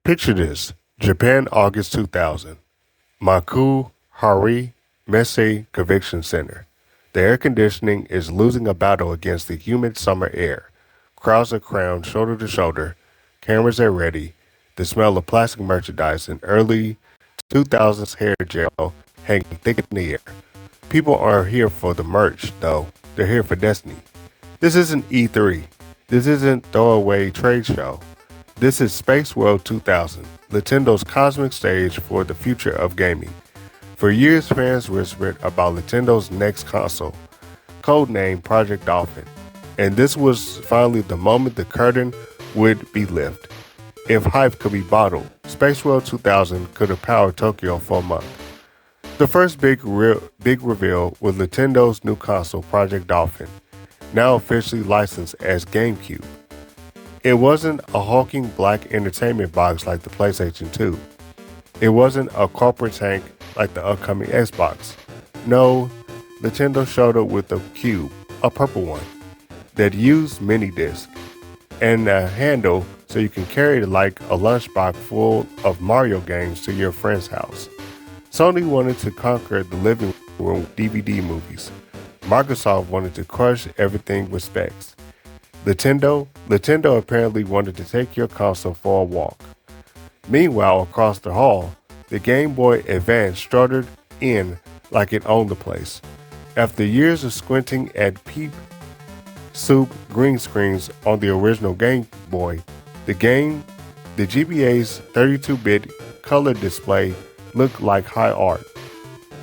Picture this: Japan, August 2000. Maku Hari Messe Convention Center. The air conditioning is losing a battle against the humid summer air. Crowds are crammed shoulder to shoulder. Cameras are ready. The smell of plastic merchandise and early 2000s hair gel hanging thick in the air. People aren't here for the merch, though. They're here for Destiny. This isn't E3. This isn't throwaway trade show. This is Space World 2000, Nintendo's cosmic stage for the future of gaming. For years, fans whispered about Nintendo's next console, codenamed Project Dolphin, and this was finally the moment the curtain would be lifted. If hype could be bottled, Space World 2000 could have powered Tokyo for a month. The first big reveal was Nintendo's new console, Project Dolphin, now officially licensed as GameCube. It wasn't a hulking black entertainment box like the PlayStation 2. It wasn't a corporate tank like the upcoming Xbox. No, Nintendo showed up with a cube, a purple one, that used mini disc and a handle so you can carry it like a lunchbox full of Mario games to your friend's house. Sony wanted to conquer the living room with DVD movies. Microsoft wanted to crush everything with specs. Nintendo apparently wanted to take your console for a walk. Meanwhile, across the hall, the Game Boy Advance strutted in like it owned the place. After years of squinting at peep soup green screens on the original Game Boy, the GBA's 32-bit color display looked like high art.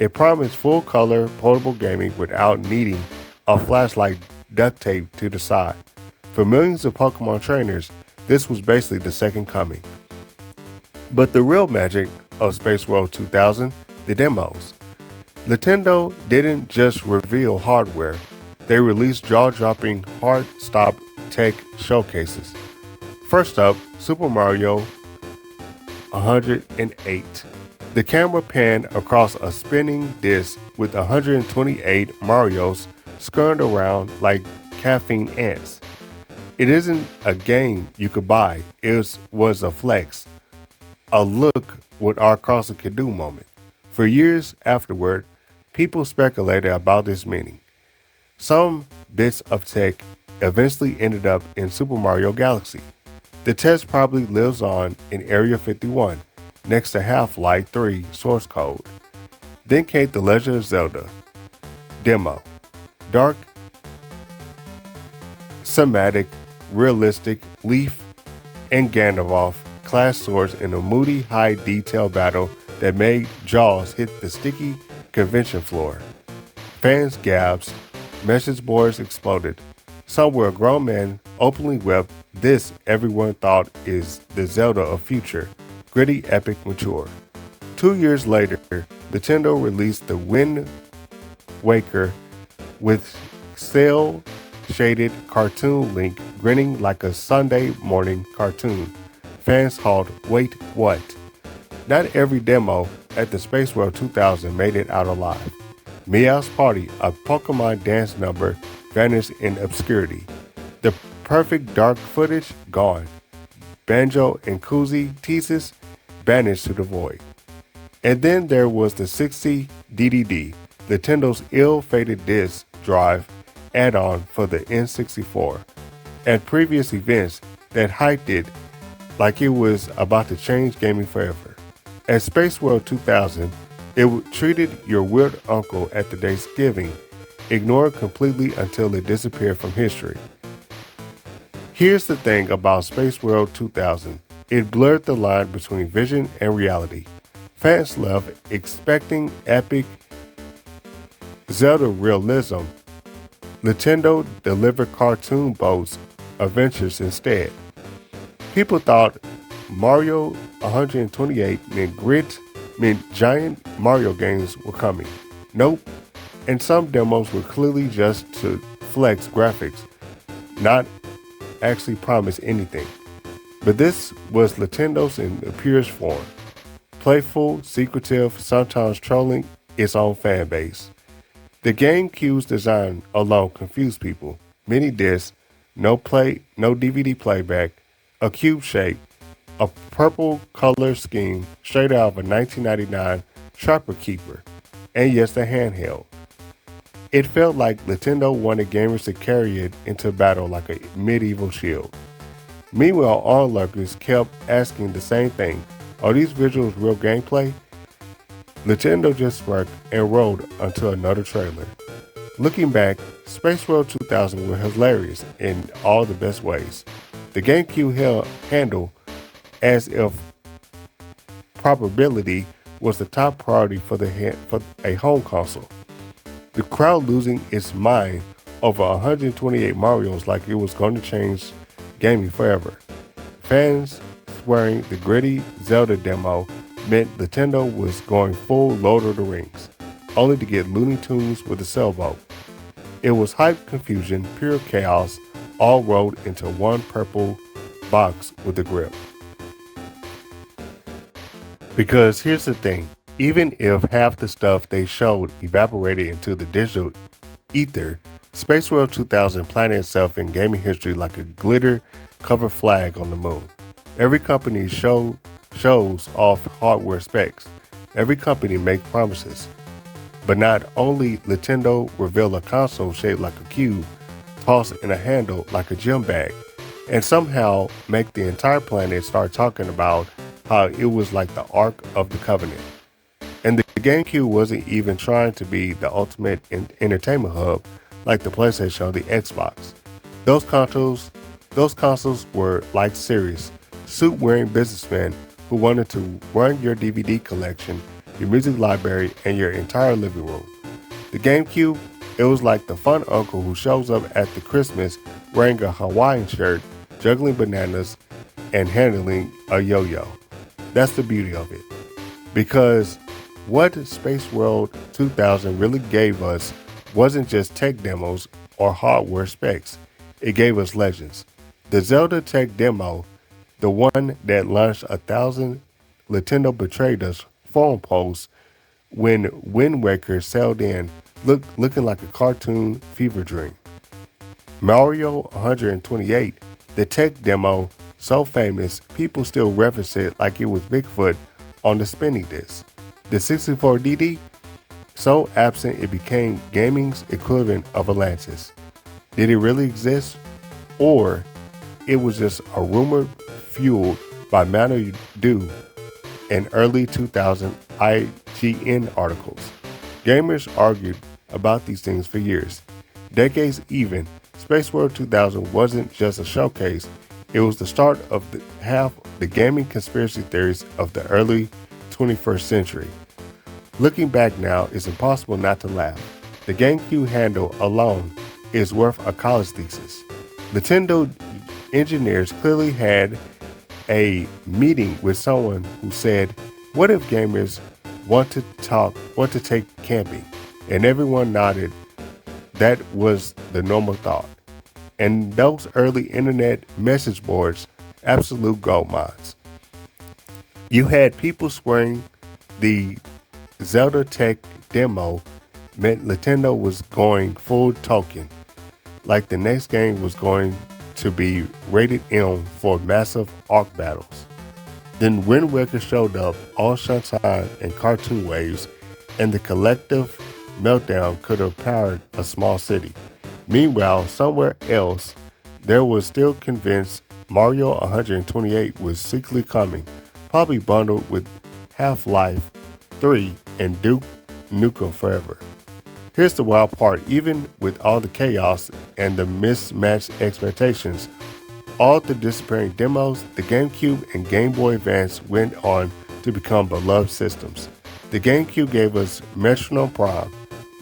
It promised full-color portable gaming without needing a flashlight duct taped to the side. For millions of Pokemon trainers, this was basically the second coming. But the real magic of Space World 2000, the demos. Nintendo didn't just reveal hardware, they released jaw-dropping, hard-stop tech showcases. First up, Super Mario 108. The camera panned across a spinning disc with 128 Marios scurrying around like caffeine ants. It isn't a game you could buy, it was a flex, a look what our console could do moment. For years afterward, people speculated about this meaning. Some bits of tech eventually ended up in Super Mario Galaxy. The test probably lives on in Area 51, next to Half-Life 3 source code. Then came The Legend of Zelda demo. Dark, cinematic, realistic, Leaf and Ganondorf clash swords in a moody, high-detail battle that made jaws hit the sticky convention floor. Fans gasped, message boards exploded. Somewhere a grown man openly wept. This, everyone thought, is the Zelda of future, gritty, epic, mature. 2 years later, Nintendo released the Wind Waker with cel-shaded cartoon Link grinning like a Sunday morning cartoon. Fans hauled, "Wait, what?" Not every demo at the Space World 2000 made it out alive. Meow's Party, a Pokemon dance number, vanished in obscurity. The perfect dark footage, gone. Banjo and Koozie teases vanished to the void. And then there was the 60 DDD, Nintendo's ill-fated disk drive add-on for the N64. At previous events that hyped it like it was about to change gaming forever. At Space World 2000, it treated your weird uncle at the Thanksgiving, ignored completely until it disappeared from history. Here's the thing about Space World 2000. It blurred the line between vision and reality. Fans left expecting epic Zelda realism. Nintendo delivered cartoon boats adventures instead. People thought Mario 128 meant giant Mario games were coming. Nope. And some demos were clearly just to flex graphics, not actually promise anything. But this was Nintendo's in the purest form. Playful, secretive, sometimes trolling its own fan base. The GameCube's design alone confused people. Mini discs, no DVD playback, a cube shape, a purple color scheme straight out of a 1999 Trapper Keeper, and yes, the handheld. It felt like Nintendo wanted gamers to carry it into battle like a medieval shield. Meanwhile, onlookers kept asking the same thing: are these visuals real gameplay? Nintendo just smirked and rolled onto another trailer. Looking back, Space World 2000 was hilarious in all the best ways. The GameCube handled as if probability was the top priority for a home console. The crowd losing its mind over 128 Marios like it was going to change gaming forever. Fans swearing the gritty Zelda demo meant Nintendo was going full Lord of the Rings, only to get Looney Tunes with a sailboat. It was hype confusion, pure chaos, all rolled into one purple box with a grip. Because here's the thing, even if half the stuff they showed evaporated into the digital ether, Space World 2000 planted itself in gaming history like a glitter-covered flag on the moon. Every company shows off hardware specs. Every company makes promises. But not only Nintendo revealed a console shaped like a cube, tossed in a handle like a gym bag, and somehow make the entire planet start talking about how it was like the Ark of the Covenant. And the GameCube wasn't even trying to be the ultimate entertainment hub like the PlayStation or the Xbox. Those consoles were like serious, suit-wearing businessmen who wanted to run your DVD collection, your music library, and your entire living room. The GameCube, it was like the fun uncle who shows up at the Christmas wearing a Hawaiian shirt, juggling bananas, and handling a yo-yo. That's the beauty of it. Because what Space World 2000 really gave us wasn't just tech demos or hardware specs. It gave us legends. The Zelda tech demo, the one that launched 1,000 Nintendo betrayed us forum posts when Wind Waker sailed in, looking like a cartoon fever dream. Mario 128, the tech demo, so famous, people still reference it like it was Bigfoot on the spinning disc. The 64DD, so absent it became gaming's equivalent of Atlantis. Did it really exist? Or it was just a rumor fueled by Mountain Dew in early 2000 IGN articles? Gamers argued about these things for years, decades even. Space World 2000 wasn't just a showcase, it was the start of half the gaming conspiracy theories of the early 21st century. Looking back now, it's impossible not to laugh. The GameCube handle alone is worth a college thesis. Nintendo engineers clearly had a meeting with someone who said, what if gamers want to take camping? And everyone nodded. That was the normal thought. And those early internet message boards, absolute gold mines. You had people swearing the Zelda tech demo meant Nintendo was going full Tolkien, like the next game was going to be rated M for massive arc battles. Then Wind Waker showed up, all sunshine and cartoon waves, and the collective meltdown could have powered a small city. Meanwhile, somewhere else, there was still convinced Mario 128 was secretly coming, probably bundled with Half-Life 3 and Duke Nukem Forever. Here's the wild part, even with all the chaos and the mismatched expectations, all the disappearing demos, the GameCube and Game Boy Advance went on to become beloved systems. The GameCube gave us Metronome Prime,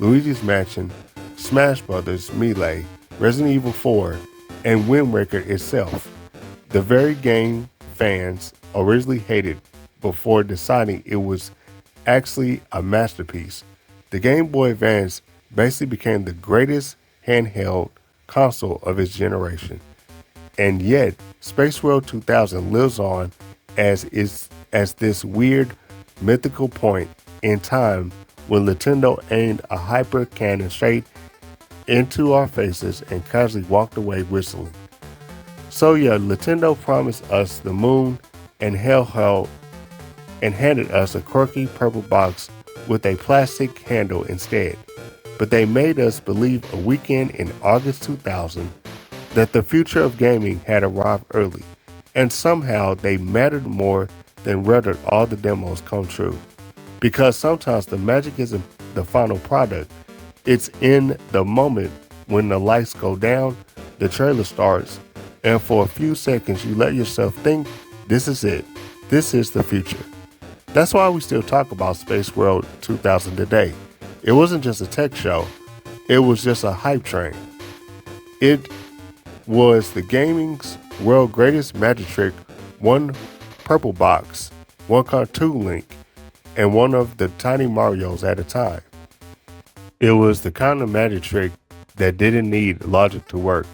Luigi's Mansion, Smash Bros. Melee, Resident Evil 4, and Wind Waker itself. The very game fans originally hated before deciding it was actually a masterpiece. The Game Boy Advance basically became the greatest handheld console of its generation. And yet, Space World 2000 lives on as this weird, mythical point in time when Nintendo aimed a hyper cannon straight into our faces and casually walked away whistling. So yeah, Nintendo promised us the moon, and held and handed us a quirky purple box with a plastic handle instead. But they made us believe a weekend in August 2000 that the future of gaming had arrived early, and somehow they mattered more than whether all the demos come true. Because sometimes the magic isn't the final product, it's in the moment when the lights go down, the trailer starts, and for a few seconds you let yourself think, this is it. This is the future. That's why we still talk about Space World 2000 today. It wasn't just a tech show, it was just a hype train. It was the gaming's world greatest magic trick, one purple box, one cartoon link, and one of the tiny Marios at a time. It was the kind of magic trick that didn't need logic to work.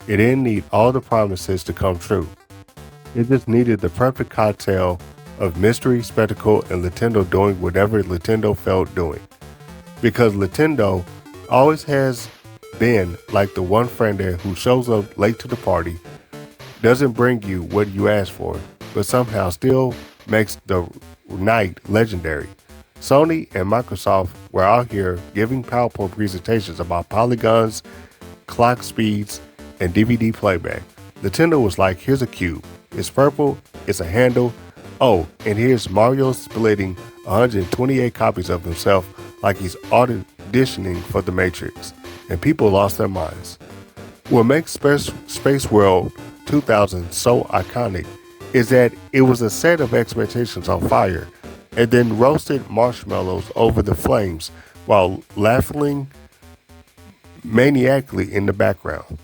It didn't need all the promises to come true. It just needed the perfect cocktail of mystery, spectacle, and Nintendo doing whatever Nintendo felt doing. Because Nintendo always has been like the one friend there who shows up late to the party, doesn't bring you what you asked for, but somehow still makes the night legendary. Sony and Microsoft were out here giving PowerPoint presentations about polygons, clock speeds, and DVD playback. Nintendo was like, here's a cube. It's purple, it's a handle. Oh, and here's Mario splitting 128 copies of himself like he's auditioning for the Matrix. And people lost their minds. What makes Space World 2000 so iconic is that it was a set of expectations on fire and then roasted marshmallows over the flames while laughing maniacally in the background.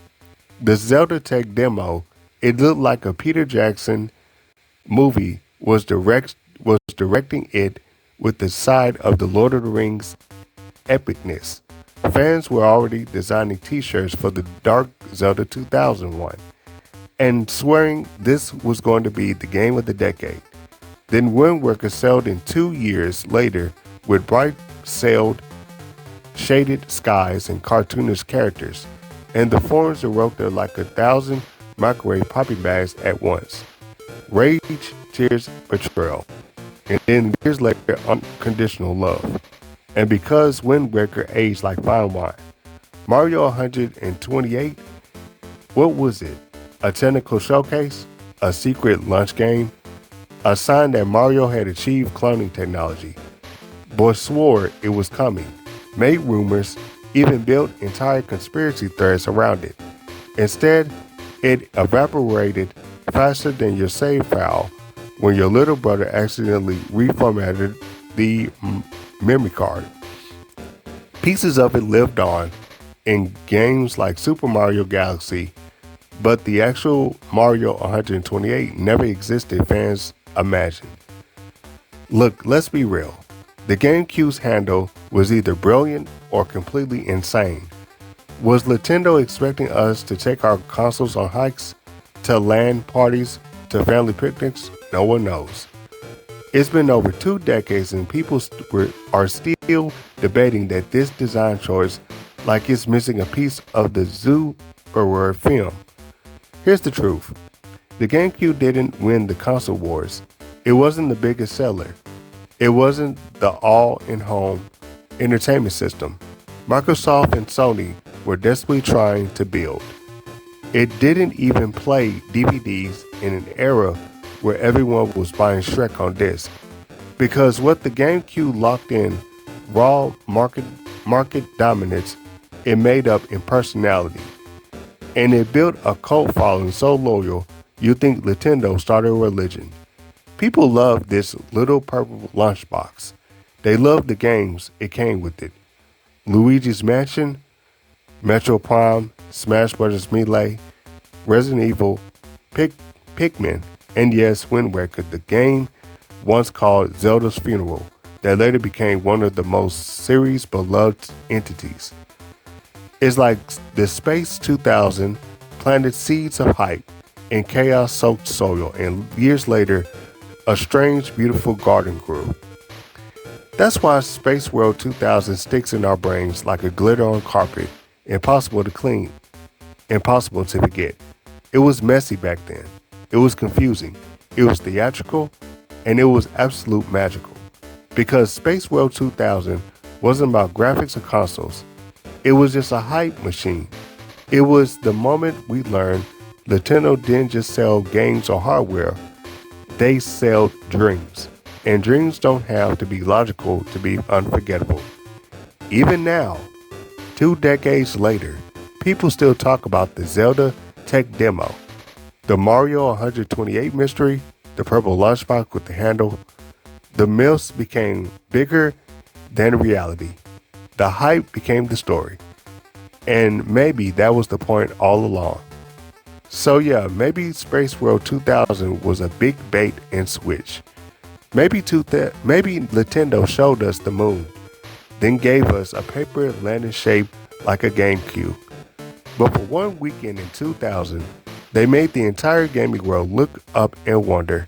The Zelda tech demo, it looked like a Peter Jackson movie was directing it with the side of the Lord of the Rings epicness. Fans were already designing t-shirts for the Dark Zelda 2001 and swearing this was going to be the game of the decade. Then Wind Waker sailed in 2 years later with bright sailed, shaded skies and cartoonish characters, and the forums erupted like 1,000 microwave poppy bags at once. Rage, tears, betrayal, and then years later, unconditional love. And because Wind Waker aged like fine wine, Mario 128, what was it? A technical showcase? A secret lunch game? A sign that Mario had achieved cloning technology. Boys swore it was coming, made rumors, even built entire conspiracy threads around it. Instead, it evaporated faster than your save file when your little brother accidentally reformatted the memory card. Pieces of it lived on in games like Super Mario Galaxy, but the actual Mario 128 never existed, fans imagine. Look, let's be real. The GameCube's handle was either brilliant or completely insane. Was Nintendo expecting us to take our consoles on hikes, to LAN parties, to family picnics? No one knows. It's been over 2 decades and people are still debating that this design choice like it's missing a piece of the Zuckerberg film. Here's the truth. The GameCube didn't win the console wars. It wasn't the biggest seller. It wasn't the all-in-home entertainment system Microsoft and Sony were desperately trying to build. It didn't even play DVDs in an era where everyone was buying Shrek on disc. Because what the GameCube locked in raw market dominance, it made up in personality. And it built a cult following so loyal, you think Nintendo started a religion. People loved this little purple lunchbox. They loved the games it came with it. Luigi's Mansion, Metro Prime, Smash Bros. Melee, Resident Evil, Pikmin, and yes, Wind Waker, the game once called Zelda's Funeral, that later became one of the most series beloved entities. It's like the Space 2000 planted seeds of hype in chaos-soaked soil, and years later, a strange, beautiful garden grew. That's why Space World 2000 sticks in our brains like a glitter on carpet, impossible to clean, impossible to forget. It was messy back then. It was confusing. It was theatrical, and it was absolute magical. Because Space World 2000 wasn't about graphics or consoles. It was just a hype machine. It was the moment we learned Nintendo didn't just sell games or hardware, they sell dreams. And dreams don't have to be logical to be unforgettable. Even now, 2 decades later, people still talk about the Zelda tech demo, the Mario 128 mystery, the purple lunchbox with the handle. The myths became bigger than reality. The hype became the story. And maybe that was the point all along. So yeah, maybe Space World 2000 was a big bait and switch. Maybe Nintendo showed us the moon, then gave us a paper landing shaped like a GameCube. But for one weekend in 2000, they made the entire gaming world look up and wonder.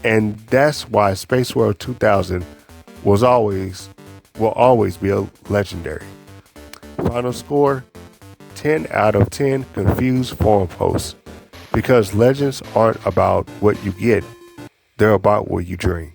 And that's why Space World 2000 will always be a legendary. Final score, 10 out of 10 confused forum posts. Because legends aren't about what you get, they're about what you dream.